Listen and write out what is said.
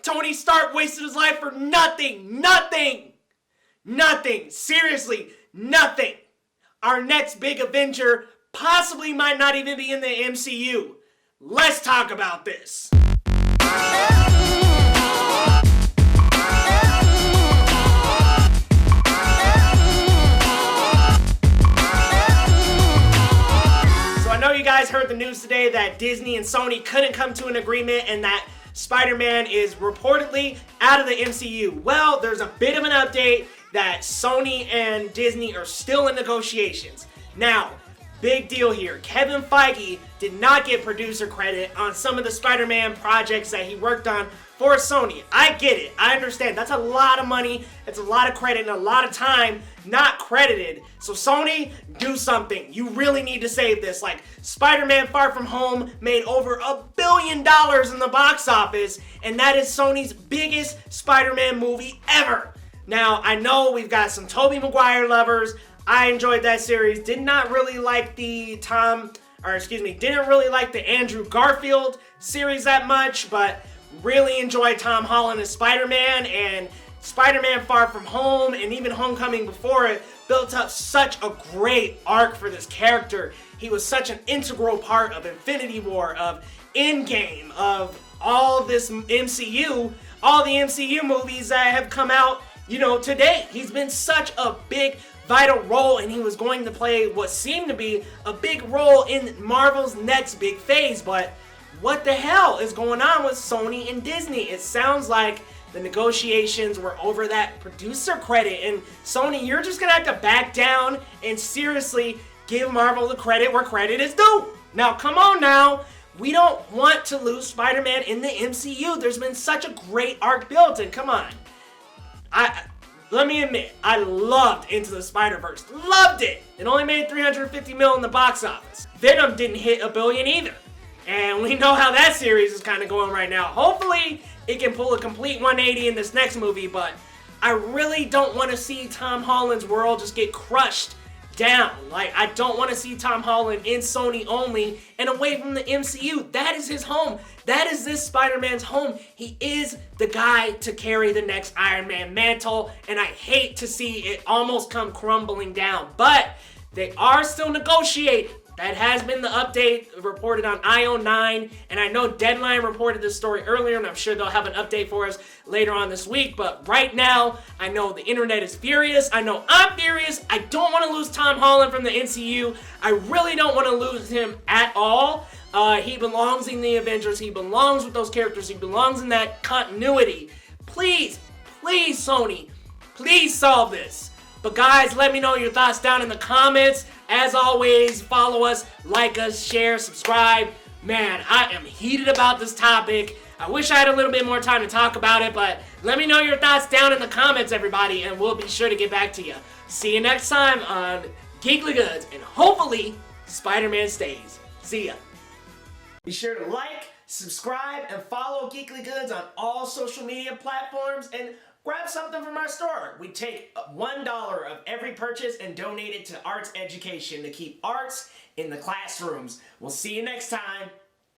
Tony Stark wasted his life for nothing. Nothing. Nothing. Seriously, nothing. Our next big Avenger possibly might not even be in the MCU. Let's talk about this. So I know you guys heard the news today that Disney and Sony couldn't come to an agreement and that Spider-Man is reportedly out of the MCU. Well, there's a bit of an update that Sony and Disney are still in negotiations. Now, big deal here. Kevin Feige did not get producer credit on some of the Spider-Man projects that he worked on for Sony. I get it. I understand. That's a lot of money. That's a lot of credit and a lot of time not credited. So Sony, do something. You really need to save this. Like, Spider-Man Far From Home made over $1 billion in the box office, and that is Sony's biggest Spider-Man movie ever. Now, I know we've got some Tobey Maguire lovers. I enjoyed that series. Did not really like the didn't really like the Andrew Garfield series that much, but really enjoyed Tom Holland as Spider-Man, and Spider-Man Far From Home and even Homecoming before it built up such a great arc for this character. He was such an integral part of Infinity War, of Endgame, of all this MCU, all the MCU movies that have come out, today. He's been such a big, vital role, and he was going to play what seemed to be a big role in Marvel's next big phase. But what the hell is going on with Sony and Disney? It sounds like the negotiations were over that producer credit, and Sony, you're just gonna have to back down and seriously give Marvel the credit where credit is due. Now, come on now. We don't want to lose Spider-Man in the MCU. There's been such a great arc built, and come on. Let me admit, I loved Into the Spider-Verse. Loved it! It only made $350 million in the box office. Venom didn't hit $1 billion either. And we know how that series is kind of going right now. Hopefully, it can pull a complete 180 in this next movie, but I really don't want to see Tom Holland's world just get crushed down. Like, I don't want to see Tom Holland in Sony only and away from the MCU. That is his home. That is this Spider-Man's home. He is the guy to carry the next Iron Man mantle, and I hate to see it almost come crumbling down. But they are still negotiating. That has been the update reported on IO9, and I know Deadline reported this story earlier, and I'm sure they'll have an update for us later on this week. But right now, I know the internet is furious. I know I'm furious. I don't want to lose Tom Holland from the MCU. I really don't want to lose him at all. He belongs in the Avengers. He belongs with those characters. He belongs in that continuity. Please, please, Sony, please solve this. But guys, let me know your thoughts down in the comments. As always, follow us, like us, share, subscribe. Man, I am heated about this topic. I wish I had a little bit more time to talk about it, but let me know your thoughts down in the comments, everybody, and we'll be sure to get back to you. See you next time on Geekly Goods, and hopefully, Spider-Man stays. See ya. Be sure to like, subscribe, and follow Geekly Goods on all social media platforms, and grab something from our store. We take $1 of every purchase and donate it to arts education to keep arts in the classrooms. We'll see you next time.